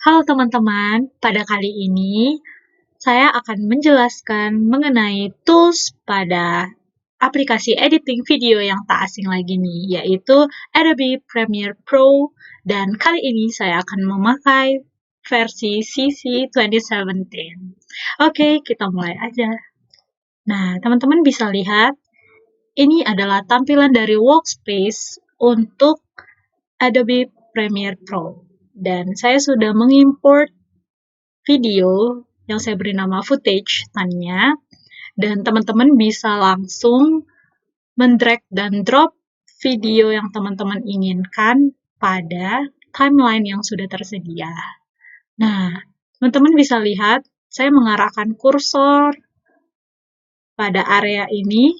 Halo teman-teman, pada kali ini saya akan menjelaskan mengenai tools pada aplikasi editing video yang tak asing lagi nih, yaitu Adobe Premiere Pro, dan kali ini saya akan memakai versi CC 2017. Oke, kita mulai aja. Nah, teman-teman bisa lihat, ini adalah tampilan dari workspace untuk Adobe Premiere Pro. Dan saya sudah mengimport video yang saya beri nama footage tadinya, dan teman-teman bisa langsung mendrag dan drop video yang teman-teman inginkan pada timeline yang sudah tersedia. Nah, teman-teman bisa lihat saya mengarahkan kursor pada area ini.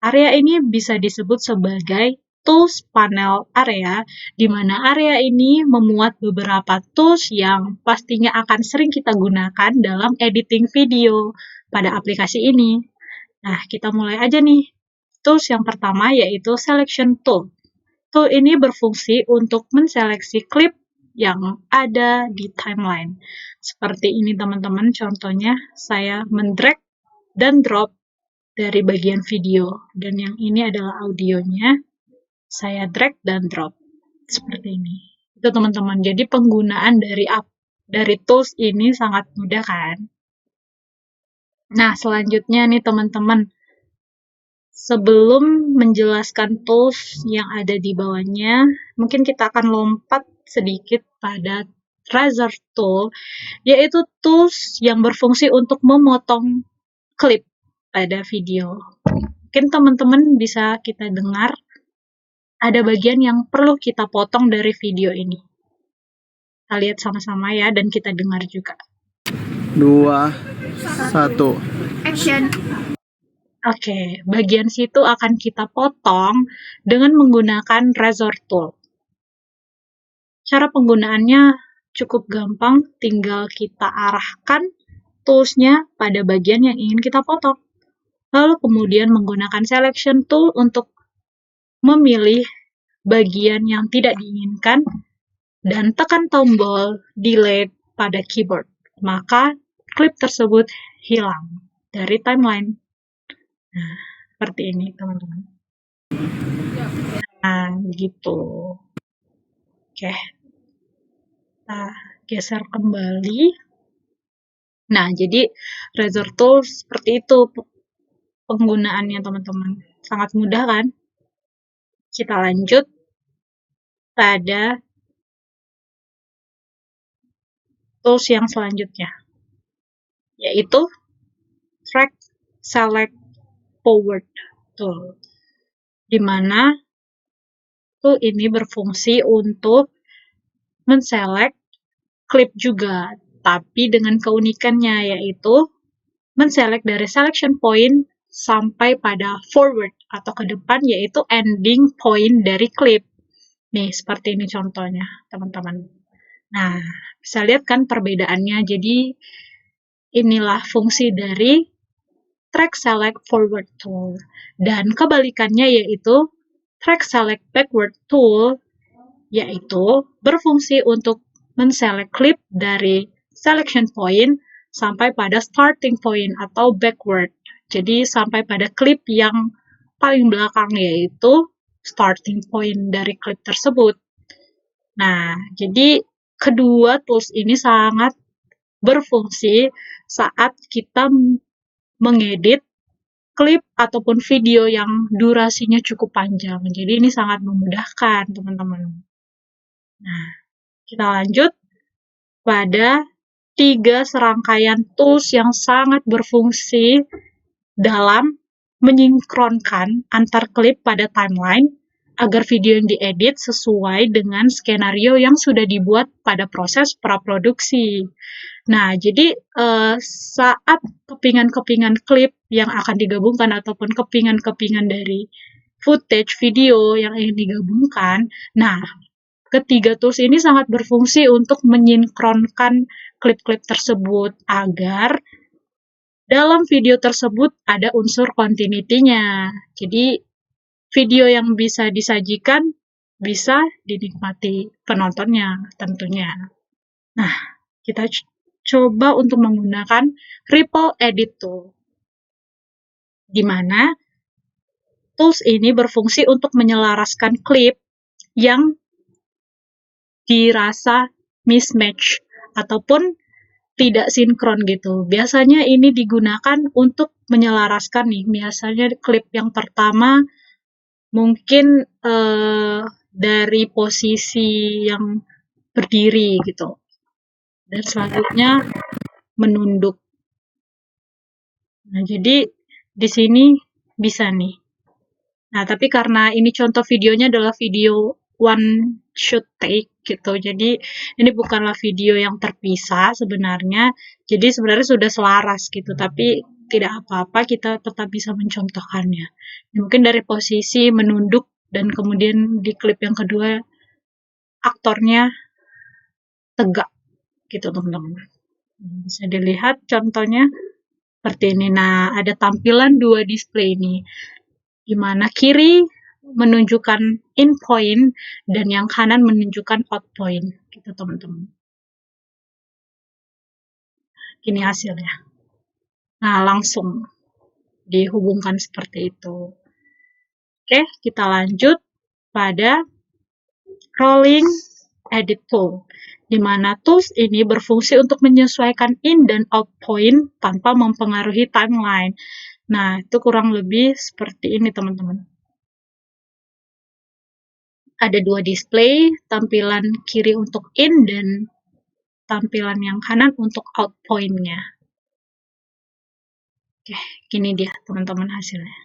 Area ini bisa disebut sebagai tools panel area, di mana area ini memuat beberapa tools yang pastinya akan sering kita gunakan dalam editing video pada aplikasi ini. Nah, kita mulai aja nih. Tools yang pertama yaitu Selection Tool. Tool ini berfungsi untuk menseleksi klip yang ada di timeline. Seperti ini teman-teman, contohnya saya mendrag dan drop dari bagian video, dan yang ini adalah audionya. Saya drag dan drop seperti ini. Itu teman-teman. Jadi penggunaan dari tools ini sangat mudah kan? Nah, selanjutnya nih teman-teman, sebelum menjelaskan tools yang ada di bawahnya, mungkin kita akan lompat sedikit pada Razor Tool, yaitu tools yang berfungsi untuk memotong klip pada video. Mungkin teman-teman bisa kita dengar ada bagian yang perlu kita potong dari video ini. Kita lihat sama-sama ya, dan kita dengar juga. 2, 1. Action. Oke, bagian situ akan kita potong dengan menggunakan Razor Tool. Cara penggunaannya cukup gampang, tinggal kita arahkan toolsnya pada bagian yang ingin kita potong. Lalu kemudian menggunakan Selection Tool untuk memilih bagian yang tidak diinginkan, dan tekan tombol delete pada keyboard. Maka klip tersebut hilang dari timeline. Nah, seperti ini teman-teman. Nah, gitu. Oke. Kita geser kembali. Nah, jadi Razor Tool seperti itu penggunaannya teman-teman. Sangat mudah kan? Kita lanjut pada tools yang selanjutnya, yaitu Track Select Forward Tool, di mana tool ini berfungsi untuk menselect klip juga, tapi dengan keunikannya yaitu menselect dari selection point sampai pada forward atau ke depan, yaitu ending point dari klip. Nih, seperti ini contohnya, teman-teman. Nah, bisa lihat kan perbedaannya. Jadi, inilah fungsi dari Track Select Forward Tool. Dan kebalikannya yaitu Track Select Backward Tool, yaitu berfungsi untuk menselect klip dari selection point sampai pada starting point atau backward. Jadi sampai pada klip yang paling belakang, yaitu starting point dari klip tersebut. Nah, jadi kedua tools ini sangat berfungsi saat kita mengedit klip ataupun video yang durasinya cukup panjang. Jadi ini sangat memudahkan, teman-teman. Nah, kita lanjut pada 3 serangkaian tools yang sangat berfungsi dalam menyinkronkan antar klip pada timeline agar video yang diedit sesuai dengan skenario yang sudah dibuat pada proses praproduksi. Nah, jadi saat kepingan-kepingan klip yang akan digabungkan ataupun kepingan-kepingan dari footage video yang ingin digabungkan, nah, ketiga tools ini sangat berfungsi untuk menyinkronkan klip-klip tersebut agar dalam video tersebut ada unsur continuity-nya. Jadi, video yang bisa disajikan bisa dinikmati penontonnya tentunya. Nah, kita coba untuk menggunakan Ripple Edit Tool, di mana tools ini berfungsi untuk menyelaraskan klip yang dirasa mismatch ataupun tidak sinkron gitu. Biasanya ini digunakan untuk menyelaraskan nih. Biasanya klip yang pertama mungkin dari posisi yang berdiri gitu. Dan selanjutnya menunduk. Nah, jadi di sini bisa nih. Nah, tapi karena ini contoh videonya adalah video one shot take gitu. Jadi ini bukanlah video yang terpisah sebenarnya. Jadi sebenarnya sudah selaras gitu, tapi tidak apa-apa, kita tetap bisa mencontohkannya. Mungkin dari posisi menunduk dan kemudian di klip yang kedua aktornya tegak gitu, teman-teman. Bisa dilihat contohnya seperti ini. Nah, ada tampilan dua display ini, di mana kiri menunjukkan in point dan yang kanan menunjukkan out point gitu, teman-teman. Ini hasilnya. Nah, langsung dihubungkan seperti itu. Oke, kita lanjut pada rolling edit tool, di mana tools ini berfungsi untuk menyesuaikan in dan out point tanpa mempengaruhi timeline. Nah, itu kurang lebih seperti ini, teman-teman. Ada dua display, tampilan kiri untuk in dan tampilan yang kanan untuk out point-nya. Oke, gini dia teman-teman hasilnya.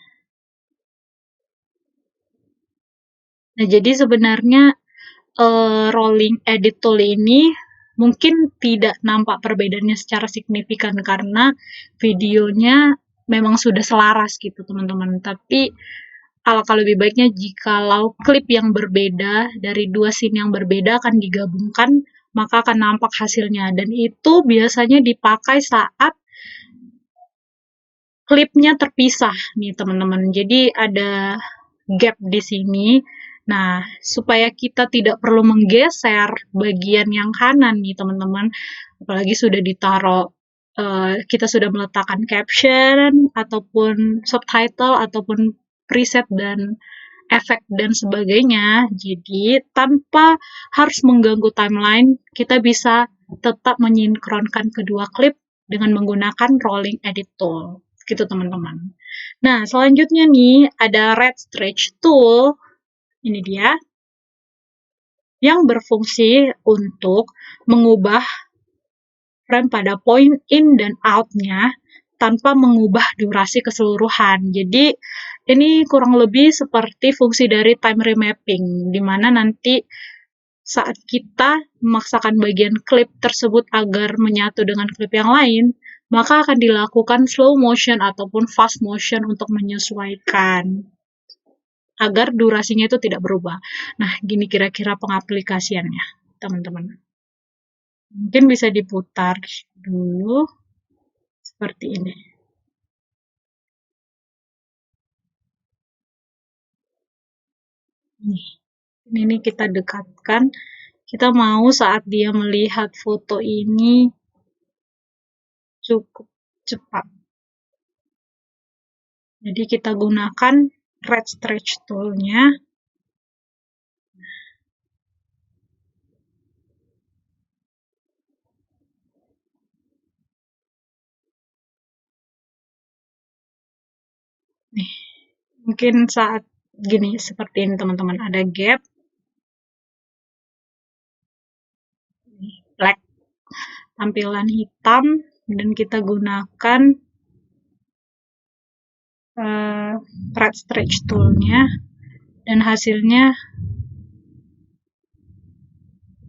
Nah, jadi sebenarnya rolling edit tool ini mungkin tidak nampak perbedaannya secara signifikan karena videonya memang sudah selaras gitu, teman-teman. Tapi alangkah lebih baiknya jikalau klip yang berbeda dari dua scene yang berbeda akan digabungkan, maka akan nampak hasilnya. Dan itu biasanya dipakai saat klipnya terpisah nih, teman-teman. Jadi ada gap di sini. Nah, supaya kita tidak perlu menggeser bagian yang kanan nih, teman-teman. Apalagi sudah ditaruh, kita sudah meletakkan caption, ataupun subtitle, ataupun preset dan efek dan sebagainya. Jadi, tanpa harus mengganggu timeline, kita bisa tetap menyinkronkan kedua klip dengan menggunakan rolling edit tool. Gitu, teman-teman. Nah, selanjutnya nih, ada red stretch tool. Ini dia, yang berfungsi untuk mengubah frame pada point in dan out-nya tanpa mengubah durasi keseluruhan. Jadi, ini kurang lebih seperti fungsi dari time remapping, di mana nanti saat kita memaksakan bagian klip tersebut agar menyatu dengan klip yang lain, maka akan dilakukan slow motion ataupun fast motion untuk menyesuaikan agar durasinya itu tidak berubah. Nah, gini kira-kira pengaplikasiannya, teman-teman. Mungkin bisa diputar dulu seperti ini. Ini kita dekatkan. Kita mau saat dia melihat foto ini cukup cepat. Jadi kita gunakan red stretch tool-nya. Nih, mungkin saat gini seperti ini, teman-teman, ada gap. Black, tampilan hitam, dan kita gunakan red stretch tool-nya, dan hasilnya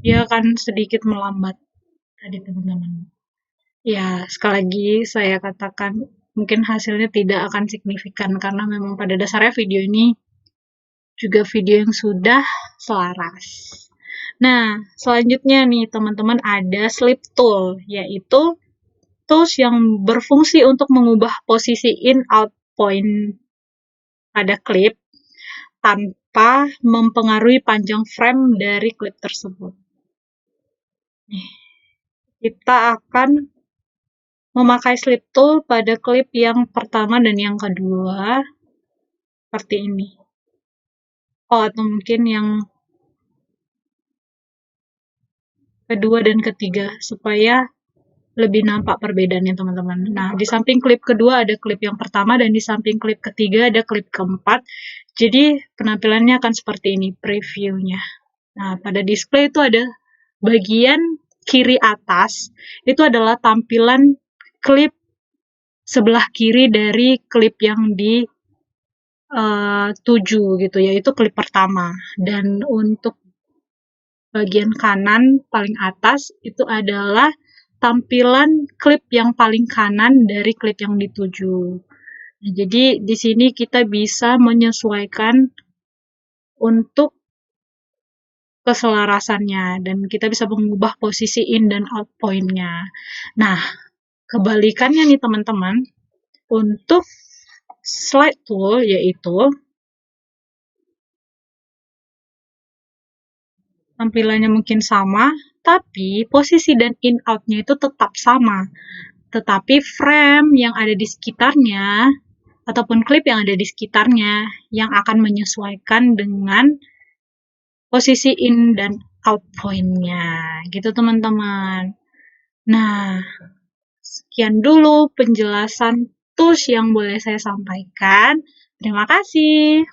dia akan sedikit melambat tadi, teman-teman. Ya, sekali lagi saya katakan mungkin hasilnya tidak akan signifikan karena memang pada dasarnya video ini juga video yang sudah selaras. Nah, selanjutnya nih teman-teman ada slip tool, yaitu tools yang berfungsi untuk mengubah posisi in out point pada klip tanpa mempengaruhi panjang frame dari klip tersebut. Nih, kita akan memakai slip tool pada klip yang pertama dan yang kedua, seperti ini. Atau mungkin yang kedua dan ketiga, supaya lebih nampak perbedaannya teman-teman. Nah, di samping klip kedua ada klip yang pertama, dan di samping klip ketiga ada klip keempat. Jadi, penampilannya akan seperti ini, previewnya. Nah, pada display itu ada bagian kiri atas, itu adalah tampilan klip sebelah kiri dari klip yang di tuju gitu, yaitu klip pertama. Dan untuk bagian kanan paling atas itu adalah tampilan klip yang paling kanan dari klip yang dituju. Nah, jadi di sini kita bisa menyesuaikan untuk keselarasannya, dan kita bisa mengubah posisi in dan out point-nya. Nah, kebalikannya nih teman-teman, untuk slide tool yaitu tampilannya mungkin sama, tapi posisi dan in out-nya itu tetap sama. Tetapi frame yang ada di sekitarnya, ataupun klip yang ada di sekitarnya, yang akan menyesuaikan dengan posisi in dan out point-nya. Gitu teman-teman. Nah, sekian dulu penjelasan tools yang boleh saya sampaikan. Terima kasih.